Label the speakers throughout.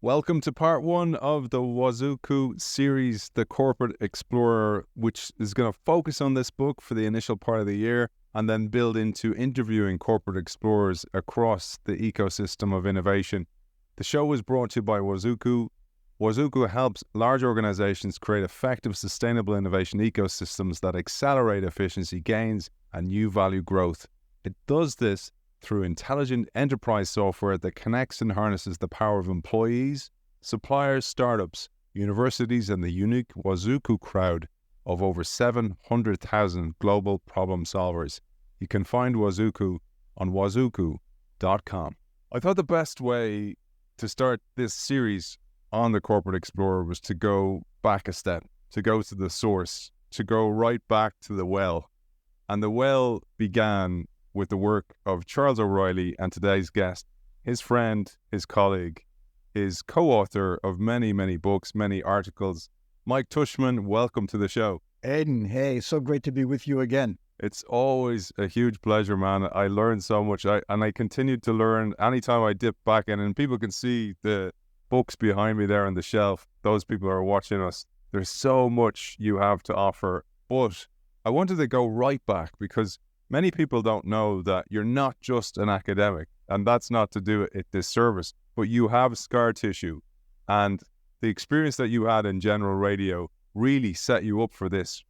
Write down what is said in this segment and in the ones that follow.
Speaker 1: Welcome to part one of the Wazoku series, the Corporate Explorer, which is going to focus on this book for the initial part of the year and then build into interviewing corporate explorers across the ecosystem of innovation. The show was brought to you by Wazoku. Wazoku helps large organizations create effective, sustainable innovation ecosystems that accelerate efficiency gains and new value growth. It does this through intelligent enterprise software that connects and harnesses the power of employees, suppliers, startups, universities, and the unique Wazoku crowd of over 700,000 global problem solvers. You can find Wazoku on wazoku.com. I thought the best way to start this series on the Corporate Explorer was to go back a step, to go to the source, to go right back to the well. And the well began with the work of Charles O'Reilly and today's guest, his friend, his colleague, his co-author of many, many books, many articles. Mike Tushman, welcome to the show.
Speaker 2: Aidan, hey, so great to be with you again.
Speaker 1: It's always a huge pleasure, man. I learned so much, and I continue to learn anytime I dip back in, and people can see the books behind me there on the shelf. Those people are watching us. There's so much you have to offer, but I wanted to go right back because many people don't know that you're not just an academic, and that's not to do it disservice, but you have scar tissue, and the experience that you had in general radio really set you up for this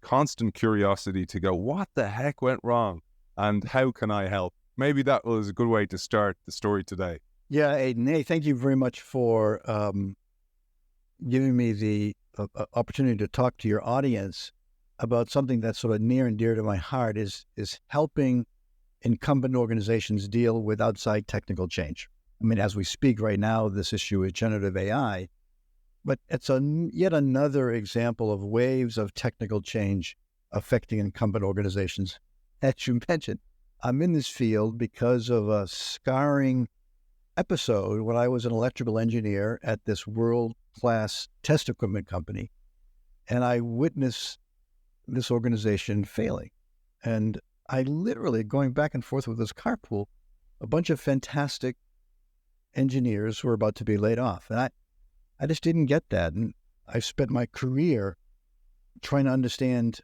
Speaker 1: constant curiosity to go, what the heck went wrong, and how can I help? Maybe that was a good way to start the story today.
Speaker 2: Yeah, Aidan, hey, thank you very much for giving me the opportunity to talk to your audience about something that's sort of near and dear to my heart is helping incumbent organizations deal with outside technical change. I mean, as we speak right now, this issue is generative AI, but it's yet another example of waves of technical change affecting incumbent organizations. As you mentioned, I'm in this field because of a scarring episode when I was an electrical engineer at this world-class test equipment company, and I witnessed this organization failing. And I literally, going back and forth with this carpool, a bunch of fantastic engineers were about to be laid off. And I just didn't get that. And I spent my career trying to understand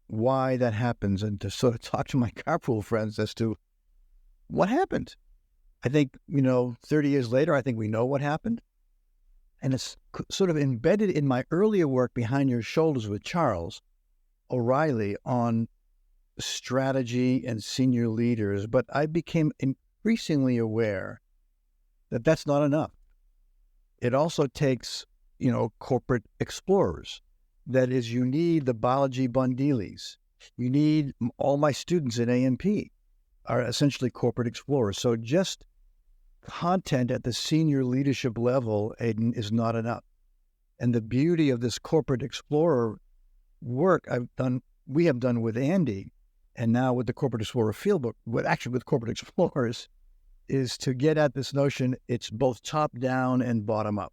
Speaker 2: why that happens and to sort of talk to my carpool friends as to what happened. I think, 30 years later, I think we know what happened. And it's sort of embedded in my earlier work Behind Your Shoulders with Charles O'Reilly on strategy and senior leaders, but I became increasingly aware that that's not enough. It also takes, corporate explorers. That is, you need the Balaji Bundilis. You need all my students in A&P are essentially corporate explorers. So just content at the senior leadership level, Aidan, is not enough. And the beauty of this corporate explorer work we have done with Andy, and now with the Corporate Explorer Fieldbook, with corporate explorers, is to get at this notion it's both top down and bottom up.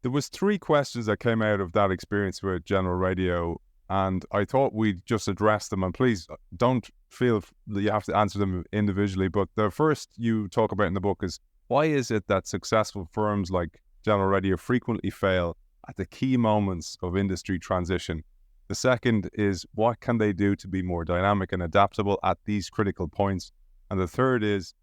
Speaker 1: There was 3 questions that came out of that experience with general radio, and I thought we'd just address them, and please don't feel that you have to answer them individually, but the first you talk about in the book is, why is it that successful firms like general radio frequently fail at the key moments of industry transition? The second is, what can they do to be more dynamic and adaptable at these critical points? And the third is,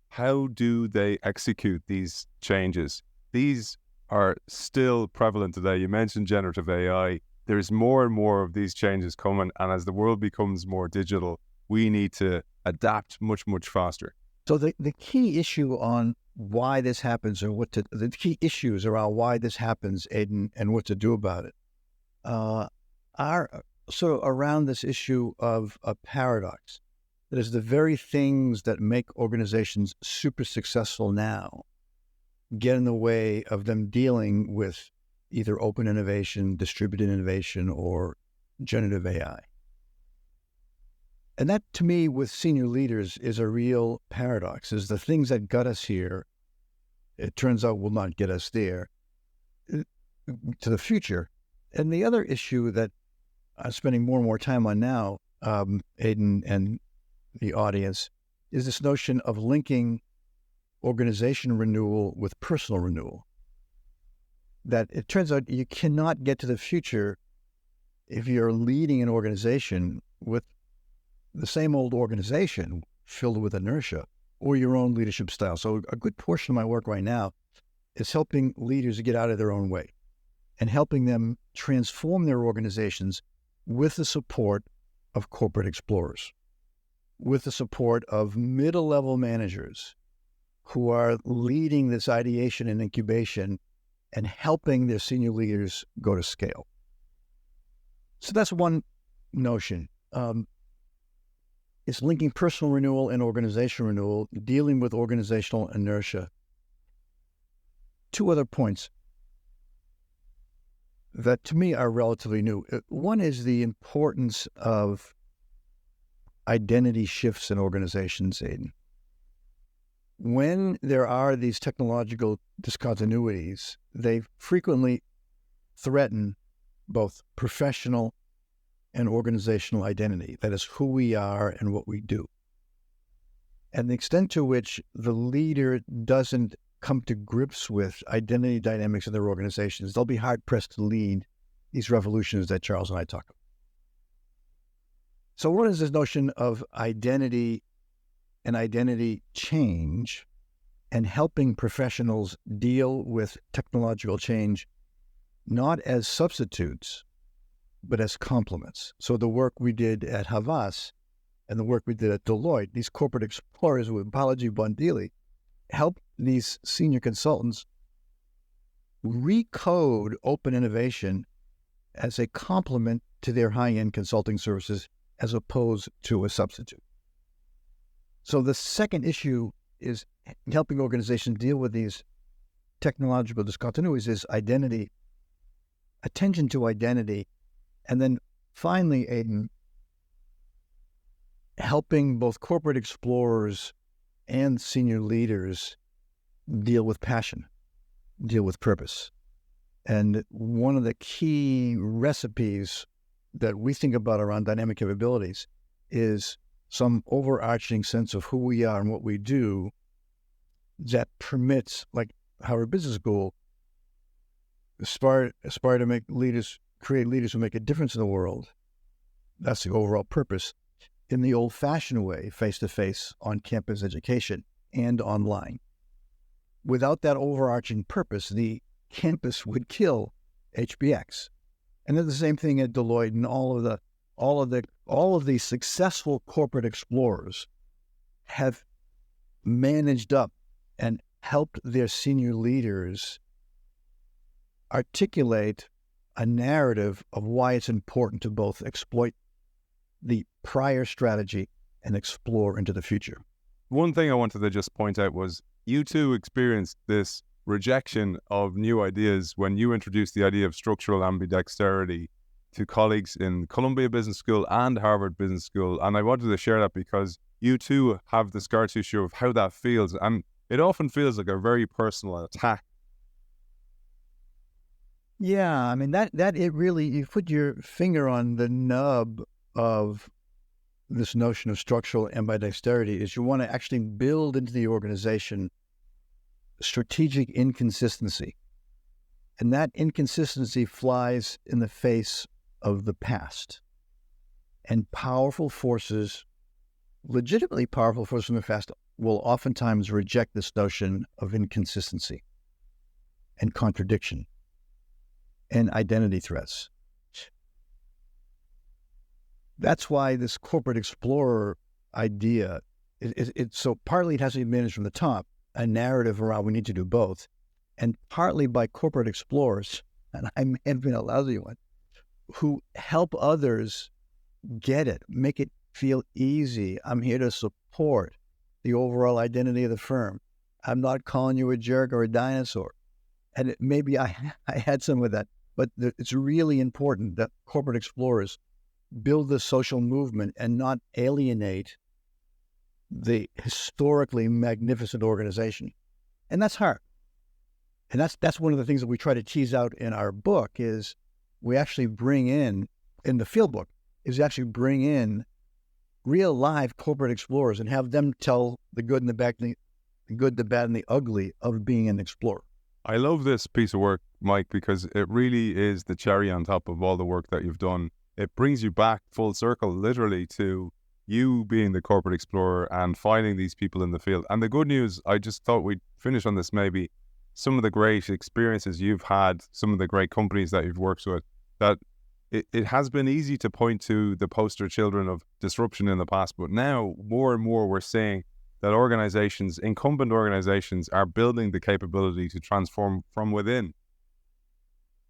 Speaker 1: how do they execute these changes? These are still prevalent today. You mentioned generative AI. There's more and more of these changes coming. And as the world becomes more digital, we need to adapt much, much faster.
Speaker 2: So the key issue on why this happens, or the key issues around why this happens, Aidan, and what to do about it, are sort of around this issue of a paradox. That is, the very things that make organizations super successful now get in the way of them dealing with either open innovation, distributed innovation, or generative AI. And that, to me, with senior leaders, is a real paradox, is the things that got us here, it turns out will not get us there to the future. And the other issue that I'm spending more and more time on now, Aidan and the audience, is this notion of linking organization renewal with personal renewal. that it turns out you cannot get to the future if you're leading an organization with the same old organization filled with inertia or your own leadership style. So a good portion of my work right now is helping leaders get out of their own way and helping them transform their organizations with the support of corporate explorers, with the support of middle-level managers who are leading this ideation and incubation and helping their senior leaders go to scale. So that's one notion. It's linking personal renewal and organizational renewal, dealing with organizational inertia. Two other points that to me are relatively new. One is the importance of identity shifts in organizations, Aidan. When there are these technological discontinuities, they frequently threaten both professional and organizational identity. That is who we are and what we do. And the extent to which the leader doesn't come to grips with identity dynamics in their organizations, they'll be hard-pressed to lead these revolutions that Charles and I talk about. So what is this notion of identity and identity change and helping professionals deal with technological change not as substitutes, but as complements? So the work we did at Havas and the work we did at Deloitte, these corporate explorers with Balaji Bondili, help these senior consultants recode open innovation as a complement to their high-end consulting services as opposed to a substitute. So the second issue is helping organizations deal with these technological discontinuities is identity, attention to identity, and then finally, Aidan, helping both corporate explorers and senior leaders deal with passion, deal with purpose. And one of the key recipes that we think about around dynamic capabilities is some overarching sense of who we are and what we do that permits, like Harvard Business School, aspire to make leaders, create leaders who make a difference in the world. That's the overall purpose. In the old-fashioned way, face-to-face, on-campus education, and online. Without that overarching purpose, the campus would kill HBX. And then the same thing at Deloitte and all of the successful corporate explorers have managed up and helped their senior leaders articulate a narrative of why it's important to both exploit the prior strategy and explore into the future.
Speaker 1: One thing I wanted to just point out was you two experienced this rejection of new ideas when you introduced the idea of structural ambidexterity to colleagues in Columbia Business School and Harvard Business School. And I wanted to share that because you too have the scar tissue of how that feels. And it often feels like a very personal attack.
Speaker 2: Yeah, I mean, that it really, you put your finger on the nub of this notion of structural ambidexterity is you want to actually build into the organization strategic inconsistency. And that inconsistency flies in the face of the past. And powerful forces, legitimately powerful forces from the past, will oftentimes reject this notion of inconsistency and contradiction and identity threats. That's why this corporate explorer idea, it's so partly it has to be managed from the top, a narrative around we need to do both, and partly by corporate explorers, and I may have been a lousy one, who help others get it, make it feel easy. I'm here to support the overall identity of the firm. I'm not calling you a jerk or a dinosaur. And maybe I had some of that, but it's really important that corporate explorers build the social movement and not alienate the historically magnificent organization. And that's hard. And that's one of the things that we try to tease out in our book is we actually bring in the Fieldbook, is actually bring in real live corporate explorers and have them tell the good and the bad, the good, the bad, and the ugly of being an explorer.
Speaker 1: I love this piece of work, Mike, because it really is the cherry on top of all the work that you've done. It brings you back full circle, literally, to you being the corporate explorer and finding these people in the field. And the good news, I just thought we'd finish on this maybe, some of the great experiences you've had, some of the great companies that you've worked with, that it has been easy to point to the poster children of disruption in the past, but now more and more we're seeing that organizations, incumbent organizations, are building the capability to transform from within.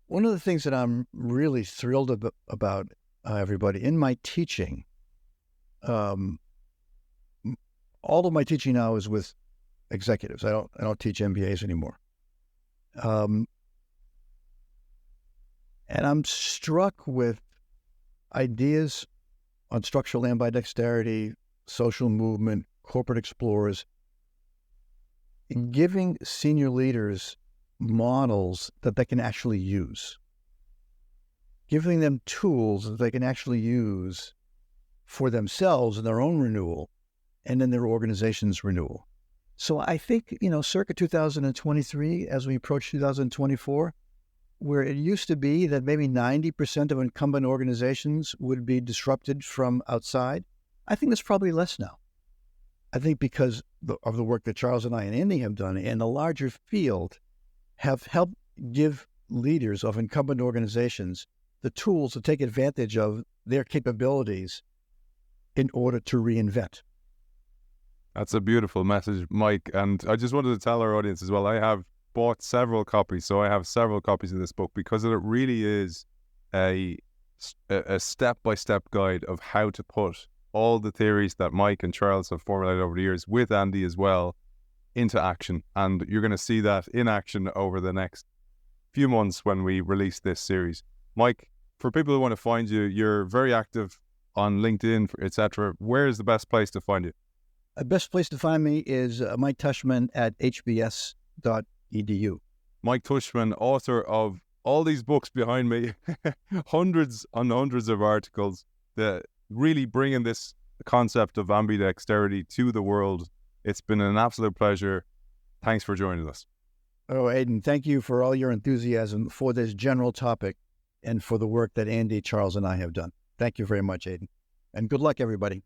Speaker 2: One of the things that I'm really thrilled about, everybody, in my teaching, all of my teaching now is with executives. I don't teach MBAs anymore. And I'm struck with ideas on structural ambidexterity, social movement, corporate explorers, giving senior leaders models that they can actually use, giving them tools that they can actually use for themselves in their own renewal and in their organization's renewal. So I think, circa 2023, as we approach 2024, where it used to be that maybe 90% of incumbent organizations would be disrupted from outside, I think that's probably less now. I think because of the work that Charles and I and Andy have done in the larger field have helped give leaders of incumbent organizations the tools to take advantage of their capabilities in order to reinvent.
Speaker 1: That's a beautiful message, Mike. And I just wanted to tell our audience as well, I have bought several copies. So I have several copies of this book because it really is a step-by-step guide of how to put all the theories that Mike and Charles have formulated over the years, with Andy as well, into action. And you're going to see that in action over the next few months when we release this series. Mike, for people who want to find you, you're very active on LinkedIn, etc. Where is the best place to find you?
Speaker 2: The best place to find me is Mike Tushman at hbs.edu.
Speaker 1: Mike Tushman, author of all these books behind me, hundreds and hundreds of articles, that really bringing this concept of ambidexterity to the world. It's been an absolute pleasure. Thanks for joining us.
Speaker 2: Oh, Aidan, thank you for all your enthusiasm for this general topic and for the work that Andy, Charles, and I have done. Thank you very much, Aidan. And good luck, everybody.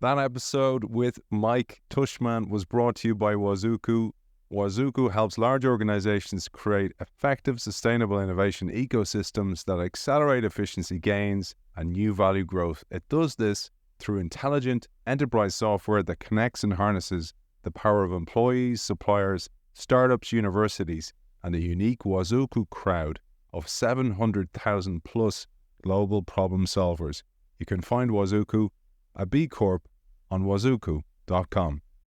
Speaker 1: That episode with Mike Tushman was brought to you by Wazoku. Wazoku helps large organizations create effective, sustainable innovation ecosystems that accelerate efficiency gains and new value growth. It does this through intelligent enterprise software that connects and harnesses the power of employees, suppliers, startups, universities, and a unique Wazoku crowd of 700,000 plus global problem solvers. You can find Wazoku, a B Corp, on wazoku.com.